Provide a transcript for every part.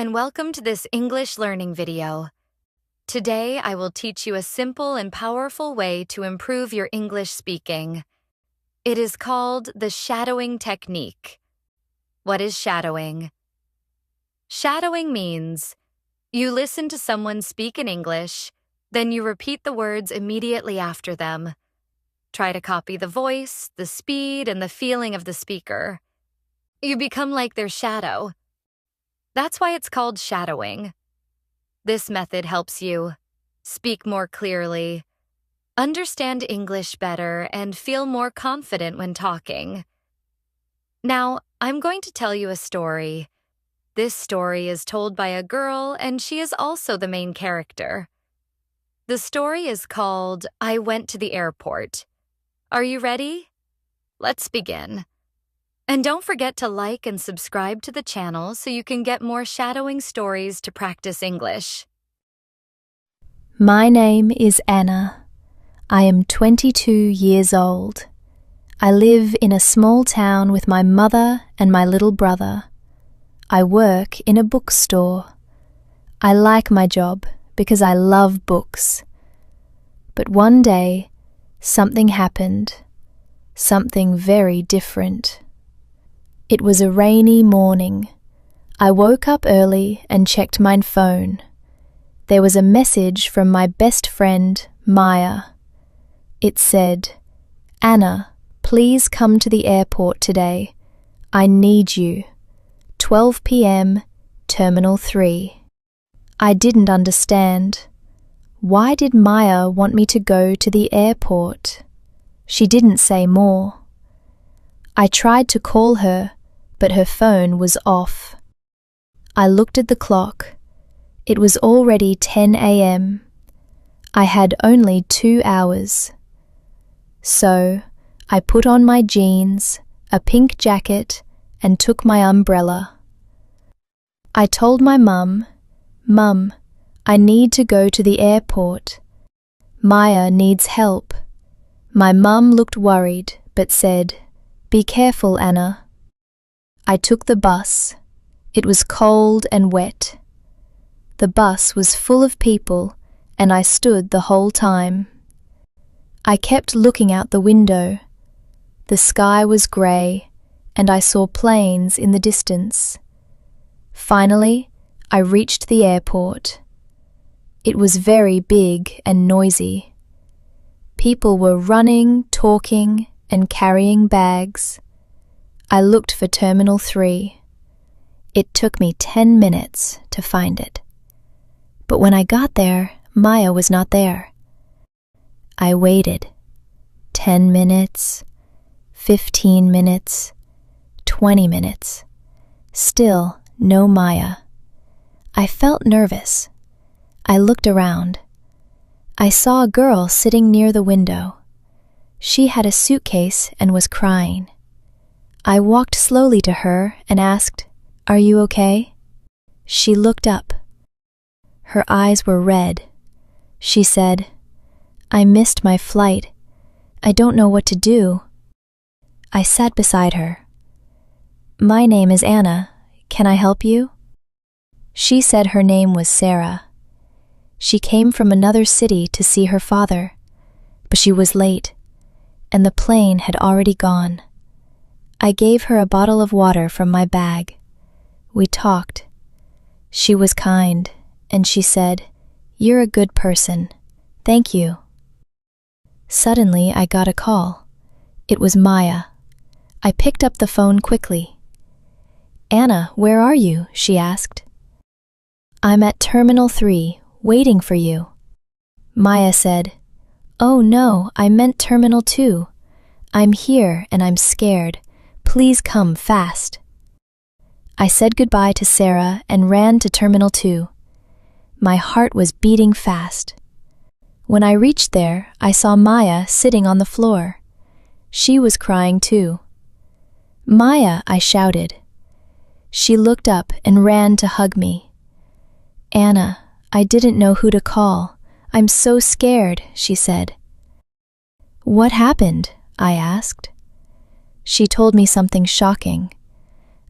and welcome to this English learning video. Today, I will teach you a simple and powerful way to improve your English speaking. It is called the shadowing technique. What is shadowing? Shadowing means you listen to someone speak in English, then you repeat the words immediately after them. Try to copy the voice, the speed, and the feeling of the speaker. You become like their shadow. That's why it's called shadowing. This method helps you speak more clearly, understand English better, and feel more confident when talking. Now, I'm going to tell you a story. This story is told by a girl, and she is also the main character. The story is called I Went to the Airport. Are you ready? Let's begin. And don't forget to like and subscribe to the channel so you can get more shadowing stories to practice English. My name is Anna. I am 22 years old. I live in a small town with my mother and my little brother. I work in a bookstore. I like my job because I love books. But one day, something happened. Something very different. It was a rainy morning. I woke up early and checked my phone. There was a message from my best friend, Maya. It said, "Anna, please come to the airport today. I need you. 12 p.m., Terminal 3. I didn't understand. Why did Maya want me to go to the airport? She didn't say more. I tried to call her, but her phone was off. I looked at the clock. It was already 10 a.m. I had only 2 hours. So, I put on my jeans, a pink jacket, and took my umbrella. I told my mum, "Mum, I need to go to the airport. Maya needs help." My mum looked worried, but said, "Be careful, Anna." I took the bus. It was cold and wet. The bus was full of people, and I stood the whole time. I kept looking out the window. The sky was grey, and I saw planes in the distance. Finally, I reached the airport. It was very big and noisy. People were running, talking, and carrying bags. I looked for Terminal 3. It took me 10 minutes to find it. But when I got there, Maya was not there. I waited. 10 minutes, 15 minutes, 20 minutes. Still no Maya. I felt nervous. I looked around. I saw a girl sitting near the window. She had a suitcase and was crying. I walked slowly to her and asked, "Are you okay?" She looked up. Her eyes were red. She said, "I missed my flight. I don't know what to do." I sat beside her. "My name is Anna. Can I help you?" She said her name was Sarah. She came from another city to see her father, but she was late, and the plane had already gone. I gave her a bottle of water from my bag. We talked. She was kind, and she said, "You're a good person. Thank you." Suddenly, I got a call. It was Maya. I picked up the phone quickly. "Anna, where are you?" she asked. "I'm at Terminal 3, waiting for you." Maya said, "Oh no, I meant Terminal 2. I'm here and I'm scared. Please come fast." I said goodbye to Sarah and ran to Terminal 2. My heart was beating fast. When I reached there, I saw Maya sitting on the floor. She was crying too. "Maya," I shouted. She looked up and ran to hug me. "Anna, I didn't know who to call. I'm so scared," she said. "What happened?" I asked. She told me something shocking.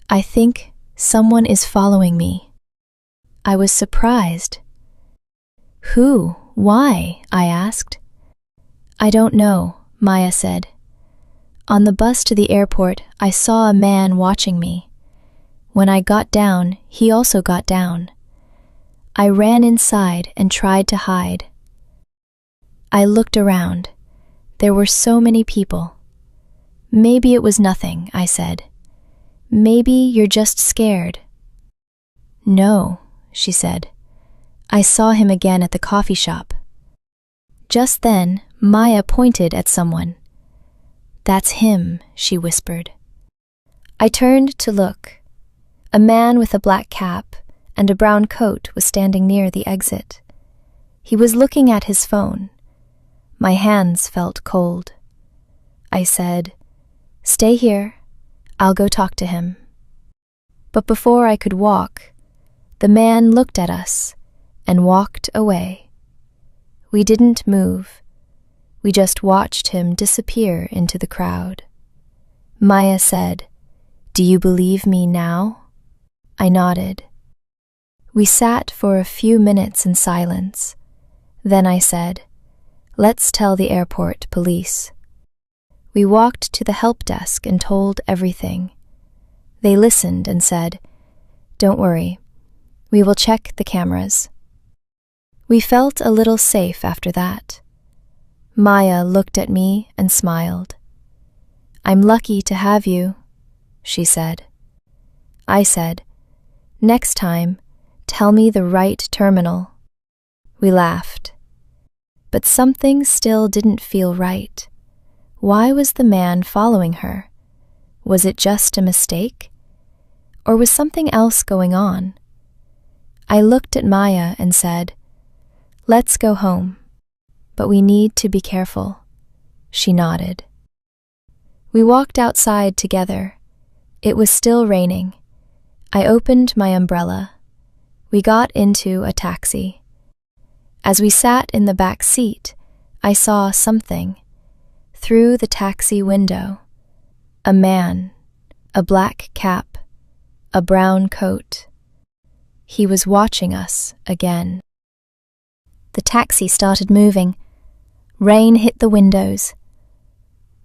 "I think someone is following me." I was surprised. Who? Why? I asked. I don't know, Maya said. On the bus to the airport, I saw a man watching me. When I got down, he also got down. I ran inside and tried to hide. I looked around. There were so many people. Maybe it was nothing, I said. Maybe you're just scared. No, she said. I saw him again at the coffee shop. Just then, Maya pointed at someone. That's him, she whispered. I turned to look. A man with a black cap and a brown coat was standing near the exit. He was looking at his phone. My hands felt cold. I said, "Stay here. I'll go talk to him." But before I could walk, the man looked at us and walked away. We didn't move. We just watched him disappear into the crowd. Maya said, "Do you believe me now?" I nodded. We sat for a few minutes in silence. Then I said, "Let's tell the airport police." We walked to the help desk and told everything. They listened and said, "Don't worry. We will check the cameras." We felt a little safe after that. Maya looked at me and smiled. "I'm lucky to have you," she said. I said, "Next time, tell me the right terminal." We laughed. But something still didn't feel right. Why was the man following her? Was it just a mistake? Or was something else going on? I looked at Maya and said, "Let's go home, but we need to be careful." She nodded. We walked outside together. It was still raining. I opened my umbrella. We got into a taxi. As we sat in the back seat, I saw something. Through the taxi window, a man, a black cap, a brown coat. He was watching us again. The taxi started moving. Rain hit the windows.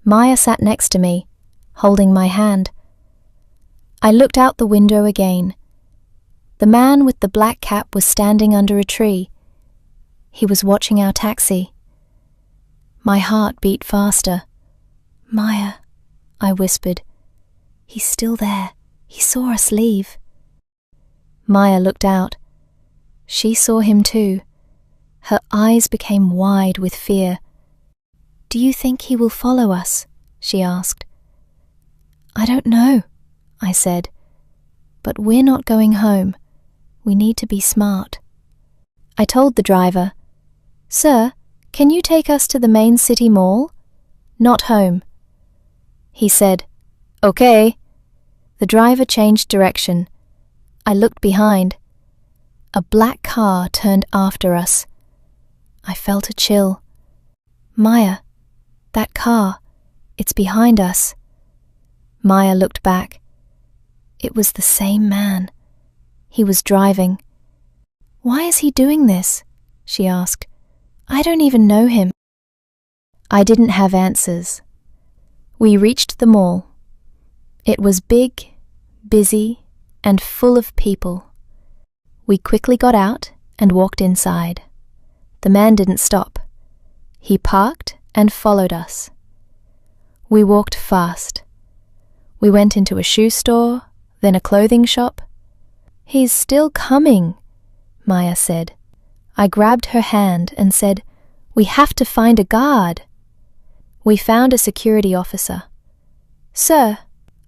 Maya sat next to me, holding my hand. I looked out the window again. The man with the black cap was standing under a tree. He was watching our taxi. My heart beat faster. "Maya," I whispered. "He's still there. He saw us leave." Maya looked out. She saw him too. Her eyes became wide with fear. "Do you think he will follow us?" she asked. "I don't know," I said. "But we're not going home. We need to be smart." I told the driver, "Sir, can you take us to the main city mall? Not home." He said, "Okay." The driver changed direction. I looked behind. A black car turned after us. I felt a chill. "Maya, that car, it's behind us." Maya looked back. It was the same man. He was driving. "Why is he doing this?" she asked. "I don't even know him." I didn't have answers. We reached the mall. It was big, busy, and full of people. We quickly got out and walked inside. The man didn't stop. He parked and followed us. We walked fast. We went into a shoe store, then a clothing shop. "He's still coming," Maya said. I grabbed her hand and said, "We have to find a guard." We found a security officer. "Sir,"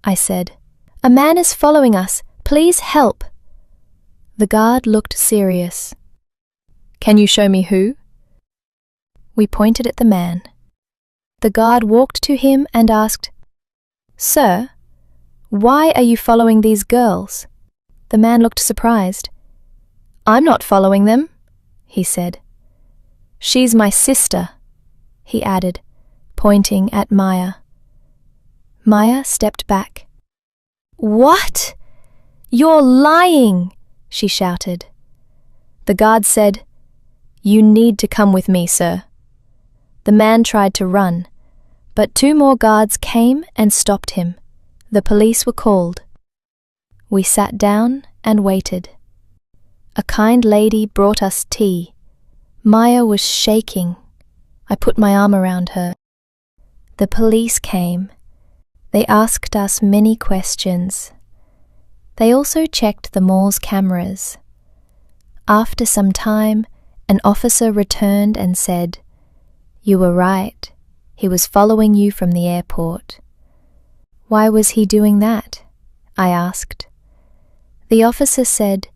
I said, "a man is following us. Please help." The guard looked serious. "Can you show me who?" We pointed at the man. The guard walked to him and asked, "Sir, why are you following these girls?" The man looked surprised. "I'm not following them," he said. "She's my sister," he added, pointing at Maya. Maya stepped back. "What? You're lying!" she shouted. The guard said, "You need to come with me, sir." The man tried to run, but 2 more guards came and stopped him. The police were called. We sat down and waited. A kind lady brought us tea. Maya was shaking. I put my arm around her. The police came. They asked us many questions. They also checked the mall's cameras. After some time, an officer returned and said, "You were right. He was following you from the airport." "Why was he doing that?" I asked. The officer said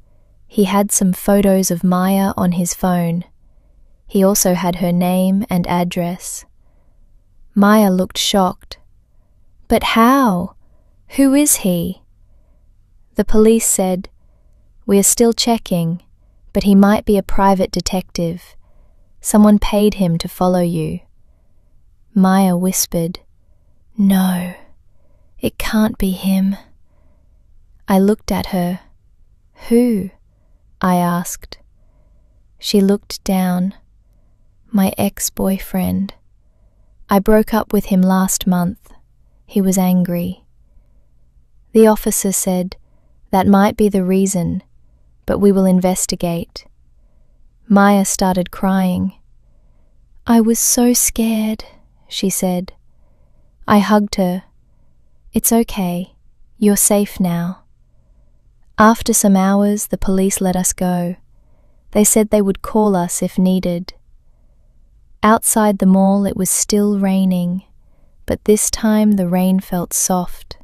he had some photos of Maya on his phone. He also had her name and address. Maya looked shocked. "But how? Who is he?" The police said, "We are still checking, but he might be a private detective. Someone paid him to follow you." Maya whispered, "No, it can't be him." I looked at her. "Who?" I asked. She looked down. "My ex-boyfriend. I broke up with him last month. He was angry." The officer said, "That might be the reason, but we will investigate." Maya started crying. "I was so scared," she said. I hugged her. "It's okay. You're safe now." After some hours, the police let us go. They said they would call us if needed. Outside the mall it was still raining, but this time the rain felt soft,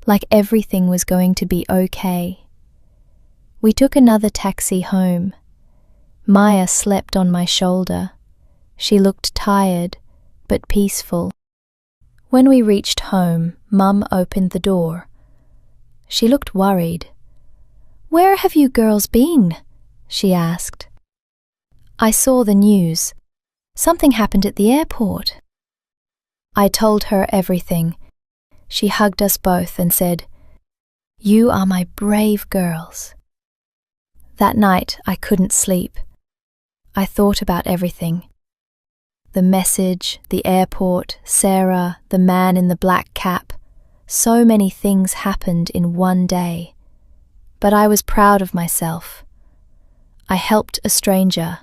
like everything was going to be okay. We took another taxi home. Maya slept on my shoulder. She looked tired, but peaceful. When we reached home, Mum opened the door. She looked worried. "Where have you girls been?" she asked. I saw the news. Something happened at the airport. I told her everything. She hugged us both and said, "You are my brave girls." That night I couldn't sleep. I thought about everything. The message, the airport, Sarah, the man in the black cap. So many things happened in one day. But I was proud of myself. I helped a stranger.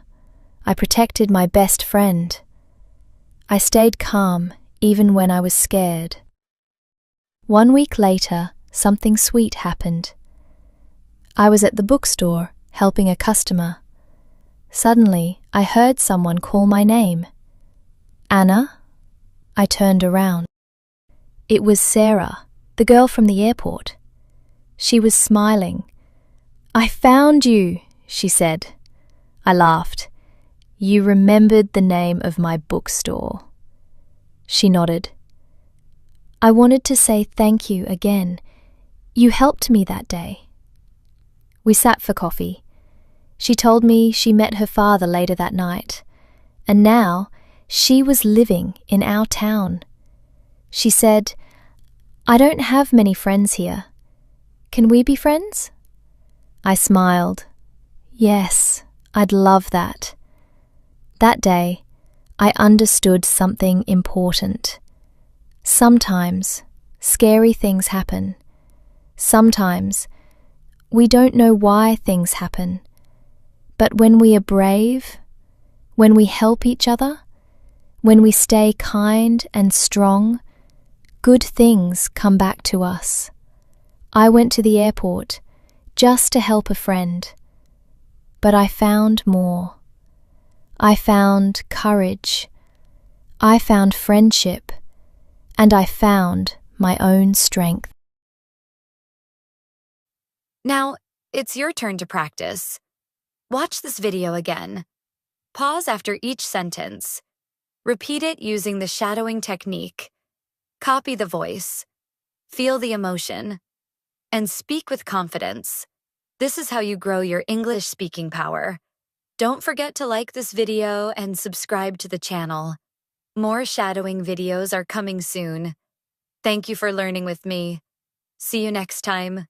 I protected my best friend. I stayed calm even when I was scared. 1 week later, something sweet happened. I was at the bookstore helping a customer. Suddenly, I heard someone call my name. "Anna?" I turned around. It was Sarah, the girl from the airport. She was smiling. "I found you," she said. I laughed. "You remembered the name of my bookstore." She nodded. "I wanted to say thank you again. You helped me that day." We sat for coffee. She told me she met her father later that night, and now she was living in our town. She said, "I don't have many friends here. Can we be friends?" I smiled. "Yes, I'd love that." That day, I understood something important. Sometimes, scary things happen. Sometimes, we don't know why things happen. But when we are brave, when we help each other, when we stay kind and strong, good things come back to us. I went to the airport just to help a friend. But I found more. I found courage. I found friendship. And I found my own strength. Now, it's your turn to practice. Watch this video again. Pause after each sentence. Repeat it using the shadowing technique. Copy the voice. Feel the emotion. And speak with confidence. This is how you grow your English speaking power. Don't forget to like this video and subscribe to the channel. More shadowing videos are coming soon. Thank you for learning with me. See you next time.